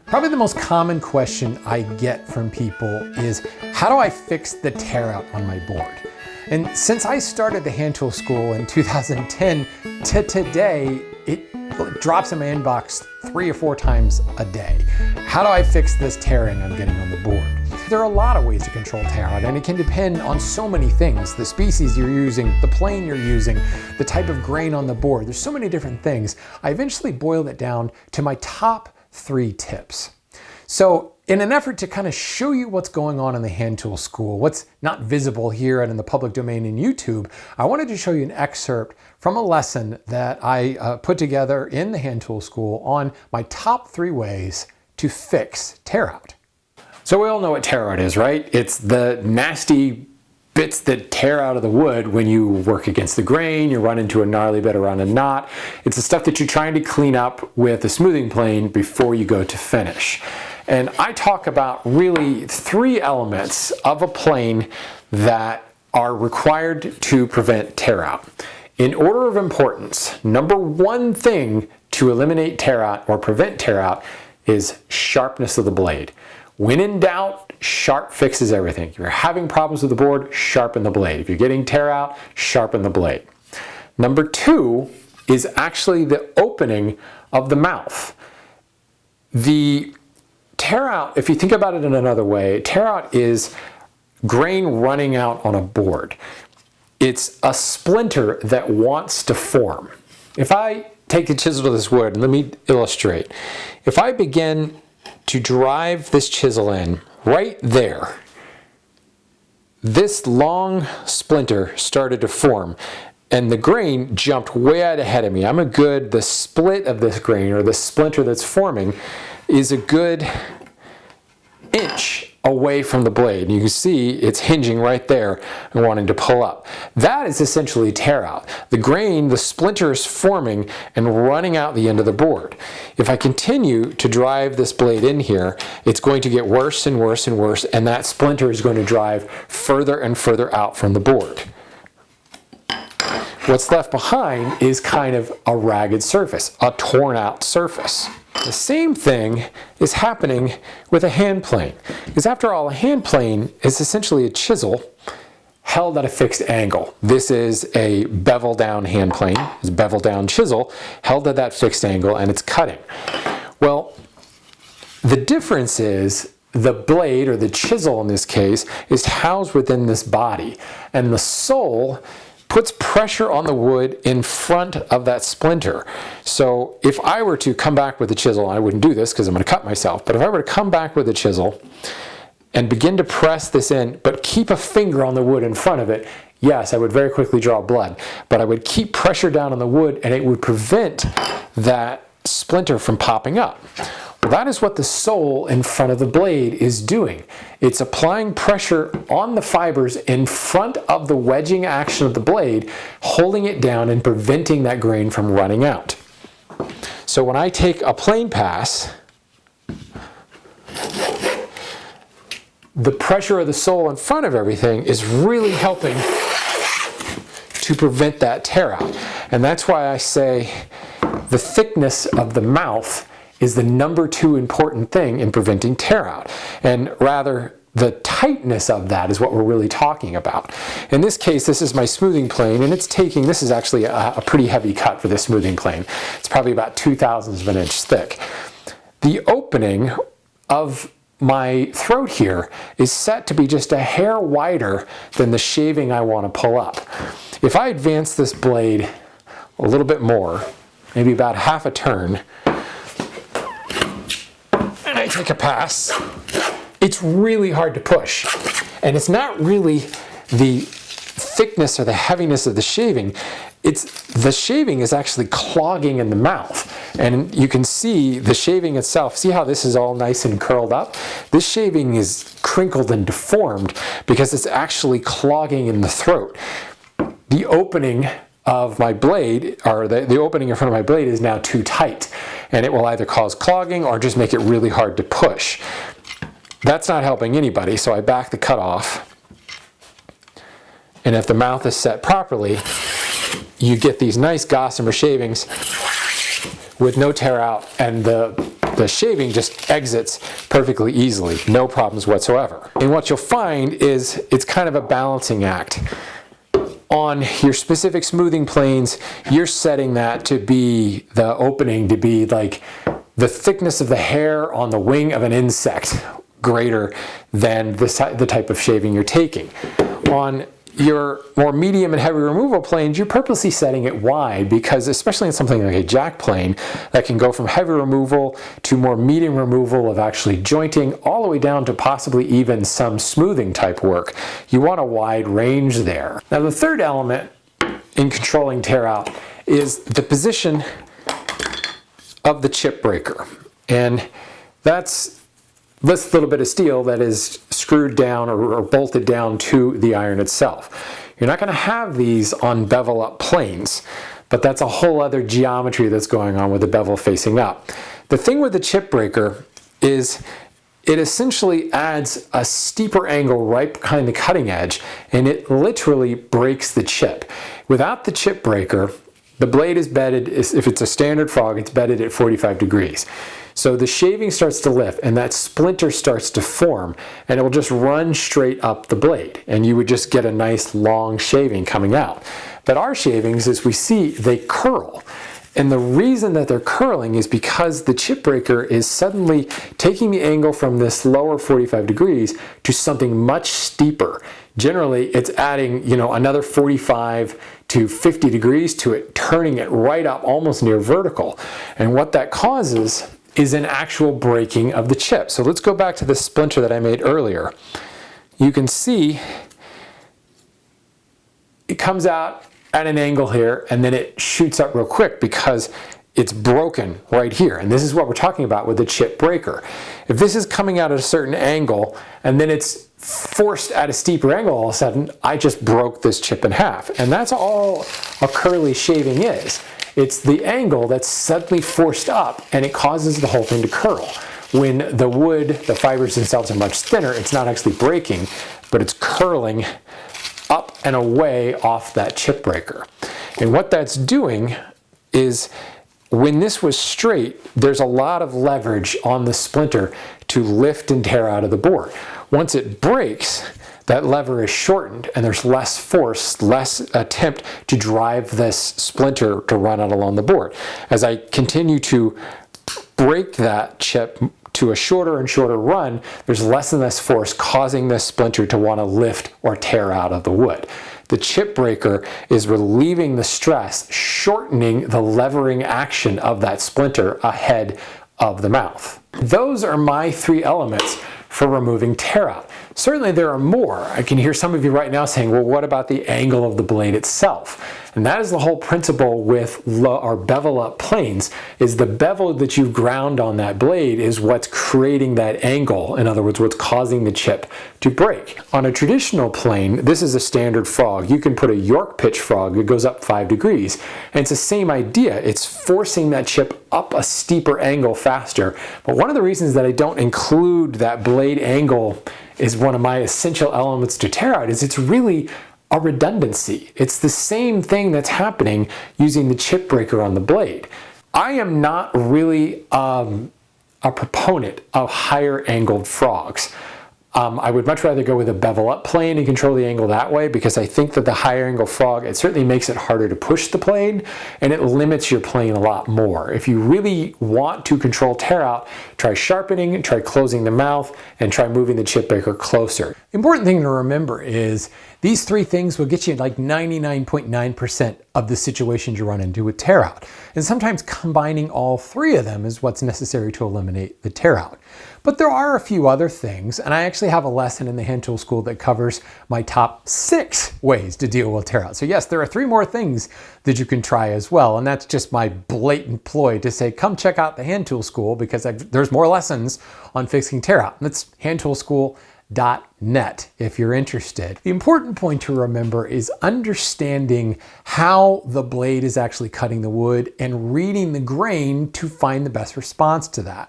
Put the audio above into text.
Probably the most common question I get from people is, how do I fix the tear out on my board? And since I started the hand tool school in 2010 to today, it drops in my inbox 3 or 4 times a day. How do I fix this tearing I'm getting on the board? There are a lot of ways to control tear out, and it can depend on so many things. The species you're using, the plane you're using, the type of grain on the board. There's so many different things. I eventually boiled it down to my top 3 tips. So in an effort to kind of show you what's going on in the hand tool school, what's not visible here and in the public domain in YouTube, I wanted to show you an excerpt from a lesson that I put together in the hand tool school on my top 3 ways to fix tear out. So we all know what tear out is, right? It's the nasty bits that tear out of the wood when you work against the grain, you run into a gnarly bit around a knot. It's the stuff that you're trying to clean up with a smoothing plane before you go to finish. And I talk about really 3 elements of a plane that are required to prevent tear out. In order of importance, number 1 thing to eliminate tear out or prevent tear out is sharpness of the blade. When in doubt, sharp fixes everything. If you're having problems with the board, sharpen the blade. If you're getting tear out, sharpen the blade. Number 2 is actually the opening of the mouth. The tear out, if you think about it in another way, tear out is grain running out on a board. It's a splinter that wants to form. If I take a chisel to this wood, and let me illustrate. If I begin to drive this chisel in right there, this long splinter started to form and the grain jumped way out ahead of me. The split of this grain or the splinter that's forming is a good inch away from the blade. And you can see it's hinging right there and wanting to pull up. That is essentially tear out. The grain, the splinter is forming and running out the end of the board. If I continue to drive this blade in here, it's going to get worse and worse and worse, and that splinter is going to drive further and further out from the board. What's left behind is kind of a ragged surface, a torn out surface. The same thing is happening with a hand plane. Because after all, a hand plane is essentially a chisel held at a fixed angle. This is a bevel down hand plane, it's a bevel down chisel held at that fixed angle, and it's cutting. Well, the difference is the blade, or the chisel in this case, is housed within this body, and the sole puts pressure on the wood in front of that splinter. So if I were to come back with a chisel, I wouldn't do this because I'm going to cut myself, but if I were to come back with a chisel and begin to press this in, but keep a finger on the wood in front of it, yes, I would very quickly draw blood, but I would keep pressure down on the wood and it would prevent that splinter from popping up. Well, that is what the sole in front of the blade is doing. It's applying pressure on the fibers in front of the wedging action of the blade, holding it down and preventing that grain from running out. So when I take a plane pass, the pressure of the sole in front of everything is really helping to prevent that tear out. And that's why I say the thickness of the mouth is the number 2 important thing in preventing tear out. And rather, the tightness of that is what we're really talking about. In this case, this is my smoothing plane, and this is actually a pretty heavy cut for this smoothing plane. It's probably about 2/1000 of an inch thick. The opening of my throat here is set to be just a hair wider than the shaving I want to pull up. If I advance this blade a little bit more, maybe about half a turn, and I take a pass, it's really hard to push. And it's not really the thickness or the heaviness of the shaving, the shaving is actually clogging in the mouth. And you can see the shaving itself, see how this is all nice and curled up? This shaving is crinkled and deformed because it's actually clogging in the throat. The opening of my blade, or the opening in front of my blade, is now too tight, and it will either cause clogging or just make it really hard to push. That's not helping anybody, so I back the cut off, and if the mouth is set properly, you get these nice gossamer shavings with no tear out, and the the shaving just exits perfectly easily, no problems whatsoever. And what you'll find is it's kind of a balancing act. On your specific smoothing planes, you're setting that to be the opening, to be like the thickness of the hair on the wing of an insect, greater than the type of shaving you're taking. On your more medium and heavy removal planes, you're purposely setting it wide because, especially in something like a jack plane that can go from heavy removal to more medium removal of actually jointing all the way down to possibly even some smoothing type work, you want a wide range there. Now the third element in controlling tear out is the position of the chip breaker. And that's this little bit of steel that is screwed down or bolted down to the iron itself. You're not going to have these on bevel up planes, but that's a whole other geometry that's going on with the bevel facing up. The thing with the chip breaker is it essentially adds a steeper angle right behind the cutting edge, and it literally breaks the chip. Without the chip breaker, the blade is bedded, if it's a standard frog, it's bedded at 45 degrees. So the shaving starts to lift and that splinter starts to form, and it will just run straight up the blade, and you would just get a nice long shaving coming out. But our shavings, as we see, they curl. And the reason that they're curling is because the chip breaker is suddenly taking the angle from this lower 45 degrees to something much steeper. Generally, it's adding, another 45 to 50 degrees to it, turning it right up almost near vertical. And what that causes is an actual breaking of the chip. So let's go back to the splinter that I made earlier. You can see it comes out at an angle here, and then it shoots up real quick because it's broken right here. And this is what we're talking about with the chip breaker. If this is coming out at a certain angle and then it's forced at a steeper angle all of a sudden, I just broke this chip in half. And that's all a curly shaving is. It's the angle that's suddenly forced up, and it causes the whole thing to curl. When the wood, the fibers themselves are much thinner, it's not actually breaking, but it's curling up and away off that chip breaker. And what that's doing is, when this was straight, there's a lot of leverage on the splinter to lift and tear out of the board. Once it breaks, that lever is shortened and there's less force, less attempt to drive this splinter to run out along the board. As I continue to break that chip to a shorter and shorter run, there's less and less force causing this splinter to want to lift or tear out of the wood. The chip breaker is relieving the stress, shortening the levering action of that splinter ahead of the mouth. Those are my three elements for removing tear out. Certainly there are more. I can hear some of you right now saying, well, what about the angle of the blade itself? And that is the whole principle with our bevel up planes, is the bevel that you've ground on that blade is what's creating that angle. In other words, what's causing the chip to break. On a traditional plane, this is a standard frog. You can put a York pitch frog that goes up 5 degrees. And it's the same idea. It's forcing that chip up a steeper angle faster. But one of the reasons that I don't include that blade angle is one of my essential elements to tear out is it's really a redundancy. It's the same thing that's happening using the chip breaker on the blade. I am not really a proponent of higher angled frogs. I would much rather go with a bevel up plane and control the angle that way, because I think that the higher angle frog, it certainly makes it harder to push the plane and it limits your plane a lot more. If you really want to control tear out, try sharpening, try closing the mouth, and try moving the chip breaker closer. Important thing to remember is these three things will get you like 99.9% of the situations you run into with tear out. And sometimes combining all three of them is what's necessary to eliminate the tear out. But there are a few other things, and I actually have a lesson in the hand tool school that covers my top 6 ways to deal with tear out. So yes, there are 3 more things that you can try as well, and that's just my blatant ploy to say, come check out the hand tool school, because there's more lessons on fixing tear out. And that's handtoolschool.net if you're interested. The important point to remember is understanding how the blade is actually cutting the wood and reading the grain to find the best response to that.